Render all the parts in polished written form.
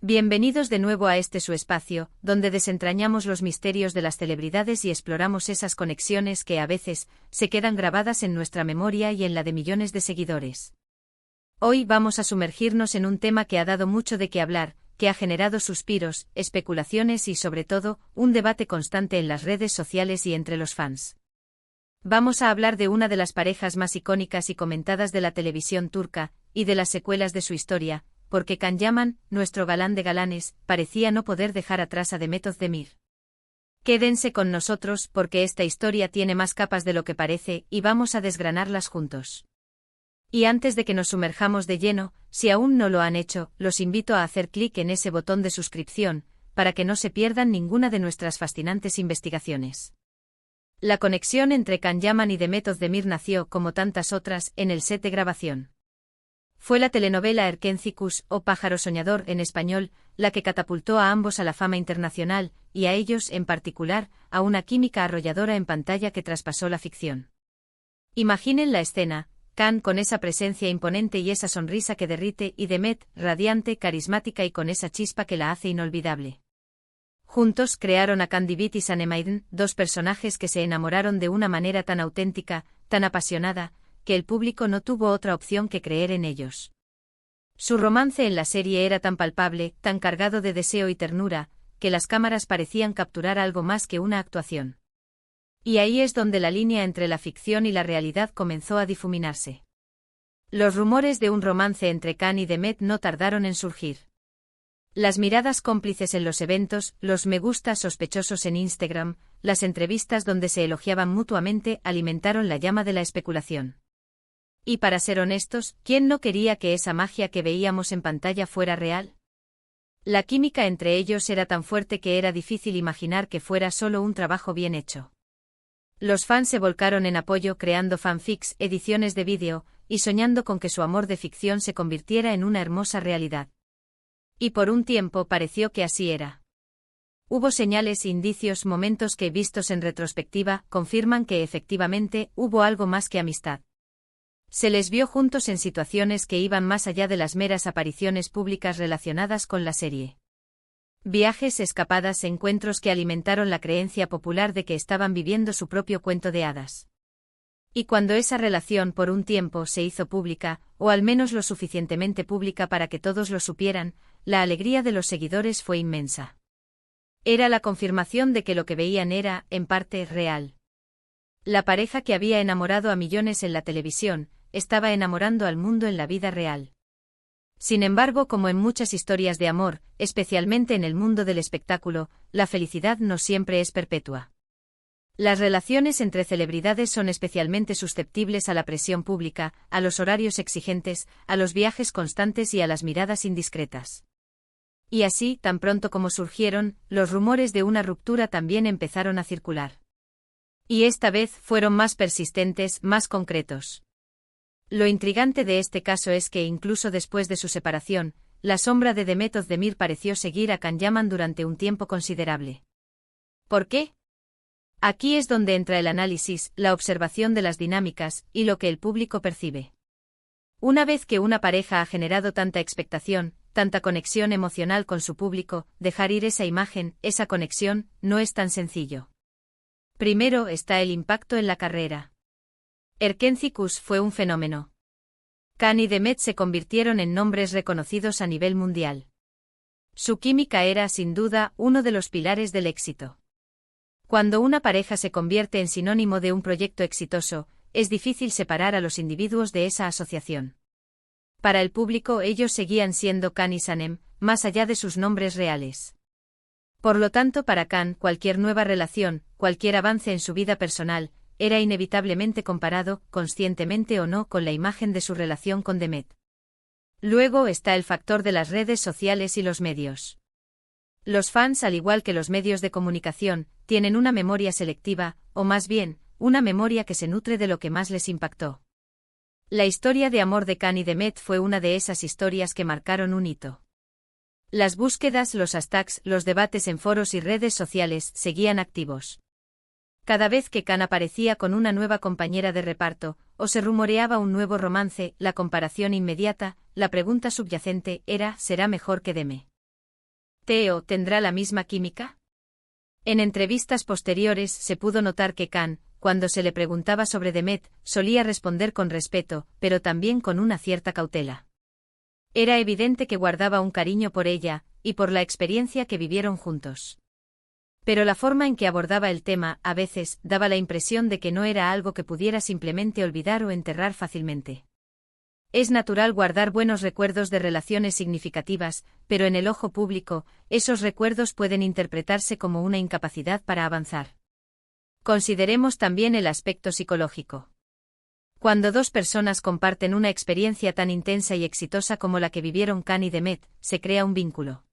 Bienvenidos de nuevo a este su espacio, donde desentrañamos los misterios de las celebridades y exploramos esas conexiones que a veces se quedan grabadas en nuestra memoria y en la de millones de seguidores. Hoy vamos a sumergirnos en un tema que ha dado mucho de qué hablar, que ha generado suspiros, especulaciones y sobre todo, un debate constante en las redes sociales y entre los fans. Vamos a hablar de una de las parejas más icónicas y comentadas de la televisión turca, y de las secuelas de su historia, porque Can Yaman, nuestro galán de galanes, parecía no poder dejar atrás a Demet Özdemir. Quédense con nosotros porque esta historia tiene más capas de lo que parece y vamos a desgranarlas juntos. Y antes de que nos sumerjamos de lleno, si aún no lo han hecho, los invito a hacer clic en ese botón de suscripción, para que no se pierdan ninguna de nuestras fascinantes investigaciones. La conexión entre Can Yaman y Demet Özdemir nació, como tantas otras, en el set de grabación. Fue la telenovela Erkenci Kuş, o Pájaro Soñador en español, la que catapultó a ambos a la fama internacional, y a ellos, en particular, a una química arrolladora en pantalla que traspasó la ficción. Imaginen la escena, Can con esa presencia imponente y esa sonrisa que derrite y Demet, radiante, carismática y con esa chispa que la hace inolvidable. Juntos crearon a Can Divit y Sanem, dos personajes que se enamoraron de una manera tan auténtica, tan apasionada, que el público no tuvo otra opción que creer en ellos. Su romance en la serie era tan palpable, tan cargado de deseo y ternura, que las cámaras parecían capturar algo más que una actuación. Y ahí es donde la línea entre la ficción y la realidad comenzó a difuminarse. Los rumores de un romance entre Can y Demet no tardaron en surgir. Las miradas cómplices en los eventos, los me gusta sospechosos en Instagram, las entrevistas donde se elogiaban mutuamente alimentaron la llama de la especulación. Y para ser honestos, ¿quién no quería que esa magia que veíamos en pantalla fuera real? La química entre ellos era tan fuerte que era difícil imaginar que fuera solo un trabajo bien hecho. Los fans se volcaron en apoyo creando fanfics, ediciones de vídeo, y soñando con que su amor de ficción se convirtiera en una hermosa realidad. Y por un tiempo pareció que así era. Hubo señales, indicios, momentos que, vistos en retrospectiva, confirman que efectivamente hubo algo más que amistad. Se les vio juntos en situaciones que iban más allá de las meras apariciones públicas relacionadas con la serie. Viajes, escapadas, encuentros que alimentaron la creencia popular de que estaban viviendo su propio cuento de hadas. Y cuando esa relación por un tiempo se hizo pública, o al menos lo suficientemente pública para que todos lo supieran, la alegría de los seguidores fue inmensa. Era la confirmación de que lo que veían era, en parte, real. La pareja que había enamorado a millones en la televisión, estaba enamorando al mundo en la vida real. Sin embargo, como en muchas historias de amor, especialmente en el mundo del espectáculo, la felicidad no siempre es perpetua. Las relaciones entre celebridades son especialmente susceptibles a la presión pública, a los horarios exigentes, a los viajes constantes y a las miradas indiscretas. Y así, tan pronto como surgieron, los rumores de una ruptura también empezaron a circular. Y esta vez fueron más persistentes, más concretos. Lo intrigante de este caso es que incluso después de su separación, la sombra de Demet Özdemir pareció seguir a Can Yaman durante un tiempo considerable. ¿Por qué? Aquí es donde entra el análisis, la observación de las dinámicas, y lo que el público percibe. Una vez que una pareja ha generado tanta expectación, tanta conexión emocional con su público, dejar ir esa imagen, esa conexión, no es tan sencillo. Primero está el impacto en la carrera. Erkenci Kuş fue un fenómeno. Can y Demet se convirtieron en nombres reconocidos a nivel mundial. Su química era, sin duda, uno de los pilares del éxito. Cuando una pareja se convierte en sinónimo de un proyecto exitoso, es difícil separar a los individuos de esa asociación. Para el público ellos seguían siendo Can y Sanem, más allá de sus nombres reales. Por lo tanto, para Can, cualquier nueva relación, cualquier avance en su vida personal, era inevitablemente comparado, conscientemente o no, con la imagen de su relación con Demet. Luego está el factor de las redes sociales y los medios. Los fans, al igual que los medios de comunicación, tienen una memoria selectiva, o más bien, una memoria que se nutre de lo que más les impactó. La historia de amor de Can y Demet fue una de esas historias que marcaron un hito. Las búsquedas, los hashtags, los debates en foros y redes sociales seguían activos. Cada vez que Can aparecía con una nueva compañera de reparto, o se rumoreaba un nuevo romance, la comparación inmediata, la pregunta subyacente era: ¿será mejor que Deme? ¿Theo tendrá la misma química? En entrevistas posteriores se pudo notar que Khan, cuando se le preguntaba sobre Demet, solía responder con respeto, pero también con una cierta cautela. Era evidente que guardaba un cariño por ella, y por la experiencia que vivieron juntos. Pero la forma en que abordaba el tema, a veces, daba la impresión de que no era algo que pudiera simplemente olvidar o enterrar fácilmente. Es natural guardar buenos recuerdos de relaciones significativas, pero en el ojo público, esos recuerdos pueden interpretarse como una incapacidad para avanzar. Consideremos también el aspecto psicológico. Cuando dos personas comparten una experiencia tan intensa y exitosa como la que vivieron Khan y Demet, se crea un vínculo.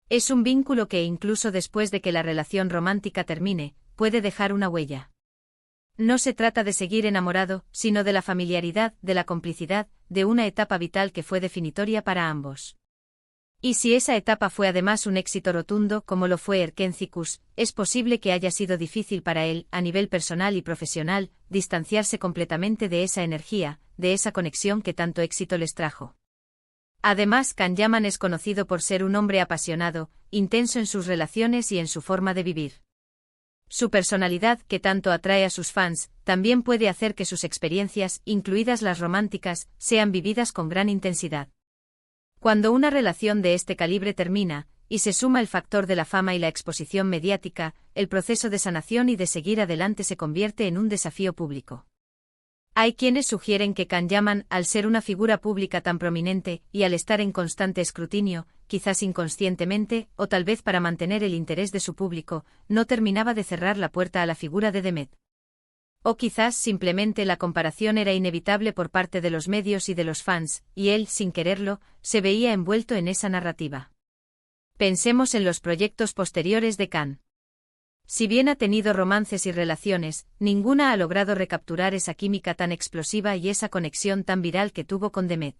Es un vínculo que incluso después de que la relación romántica termine, puede dejar una huella. No se trata de seguir enamorado, sino de la familiaridad, de la complicidad, de una etapa vital que fue definitoria para ambos. Y si esa etapa fue además un éxito rotundo como lo fue Erkencikus, es posible que haya sido difícil para él, a nivel personal y profesional, distanciarse completamente de esa energía, de esa conexión que tanto éxito les trajo. Además, Khan Yaman es conocido por ser un hombre apasionado, intenso en sus relaciones y en su forma de vivir. Su personalidad, que tanto atrae a sus fans, también puede hacer que sus experiencias, incluidas las románticas, sean vividas con gran intensidad. Cuando una relación de este calibre termina, y se suma el factor de la fama y la exposición mediática, el proceso de sanación y de seguir adelante se convierte en un desafío público. Hay quienes sugieren que Khan Yaman, al ser una figura pública tan prominente, y al estar en constante escrutinio, quizás inconscientemente, o tal vez para mantener el interés de su público, no terminaba de cerrar la puerta a la figura de Demet. O quizás simplemente la comparación era inevitable por parte de los medios y de los fans, y él, sin quererlo, se veía envuelto en esa narrativa. Pensemos en los proyectos posteriores de Khan. Si bien ha tenido romances y relaciones, ninguna ha logrado recapturar esa química tan explosiva y esa conexión tan viral que tuvo con Demet.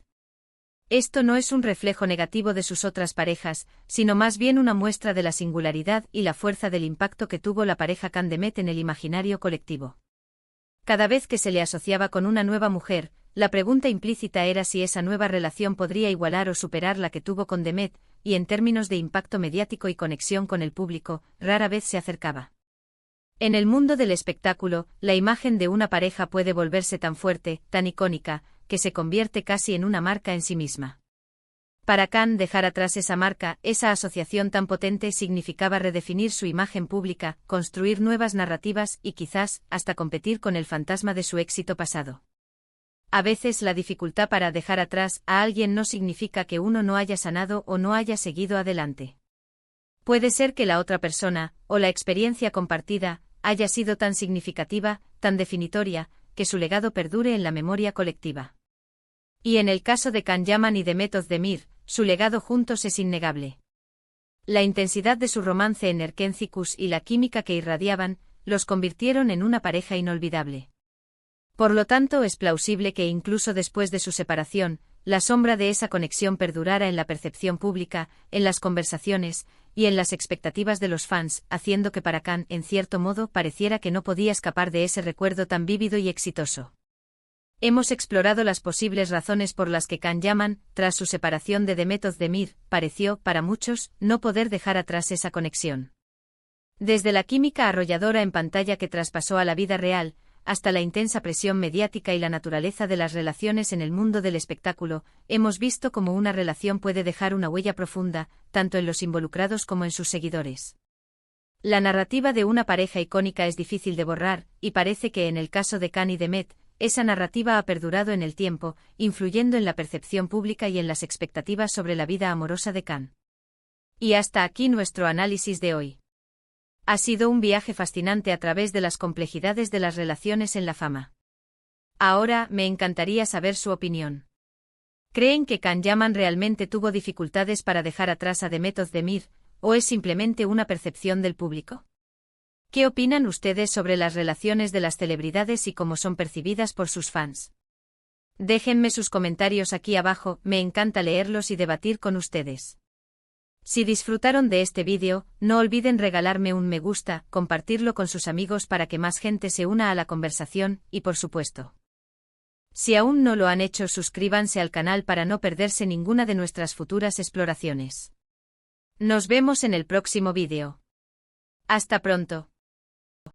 Esto no es un reflejo negativo de sus otras parejas, sino más bien una muestra de la singularidad y la fuerza del impacto que tuvo la pareja Khan-Demet en el imaginario colectivo. Cada vez que se le asociaba con una nueva mujer, la pregunta implícita era si esa nueva relación podría igualar o superar la que tuvo con Demet, y en términos de impacto mediático y conexión con el público, rara vez se acercaba. En el mundo del espectáculo, la imagen de una pareja puede volverse tan fuerte, tan icónica, que se convierte casi en una marca en sí misma. Para Khan, dejar atrás esa marca, esa asociación tan potente significaba redefinir su imagen pública, construir nuevas narrativas y quizás, hasta competir con el fantasma de su éxito pasado. A veces la dificultad para dejar atrás a alguien no significa que uno no haya sanado o no haya seguido adelante. Puede ser que la otra persona, o la experiencia compartida, haya sido tan significativa, tan definitoria, que su legado perdure en la memoria colectiva. Y en el caso de Khan Yaman y Demet Özdemir, su legado juntos es innegable. La intensidad de su romance en Erkencikus y la química que irradiaban, los convirtieron en una pareja inolvidable. Por lo tanto, es plausible que incluso después de su separación, la sombra de esa conexión perdurara en la percepción pública, en las conversaciones, y en las expectativas de los fans, haciendo que para Khan, en cierto modo, pareciera que no podía escapar de ese recuerdo tan vívido y exitoso. Hemos explorado las posibles razones por las que Khan Yaman, tras su separación de Demet Özdemir, pareció, para muchos, no poder dejar atrás esa conexión. Desde la química arrolladora en pantalla que traspasó a la vida real, hasta la intensa presión mediática y la naturaleza de las relaciones en el mundo del espectáculo, hemos visto cómo una relación puede dejar una huella profunda, tanto en los involucrados como en sus seguidores. La narrativa de una pareja icónica es difícil de borrar, y parece que en el caso de Khan y Demet, esa narrativa ha perdurado en el tiempo, influyendo en la percepción pública y en las expectativas sobre la vida amorosa de Khan. Y hasta aquí nuestro análisis de hoy. Ha sido un viaje fascinante a través de las complejidades de las relaciones en la fama. Ahora, me encantaría saber su opinión. ¿Creen que Khan Yaman realmente tuvo dificultades para dejar atrás a Demet Özdemir, o es simplemente una percepción del público? ¿Qué opinan ustedes sobre las relaciones de las celebridades y cómo son percibidas por sus fans? Déjenme sus comentarios aquí abajo, me encanta leerlos y debatir con ustedes. Si disfrutaron de este vídeo, no olviden regalarme un me gusta, compartirlo con sus amigos para que más gente se una a la conversación, y por supuesto, si aún no lo han hecho, suscríbanse al canal para no perderse ninguna de nuestras futuras exploraciones. Nos vemos en el próximo vídeo. Hasta pronto.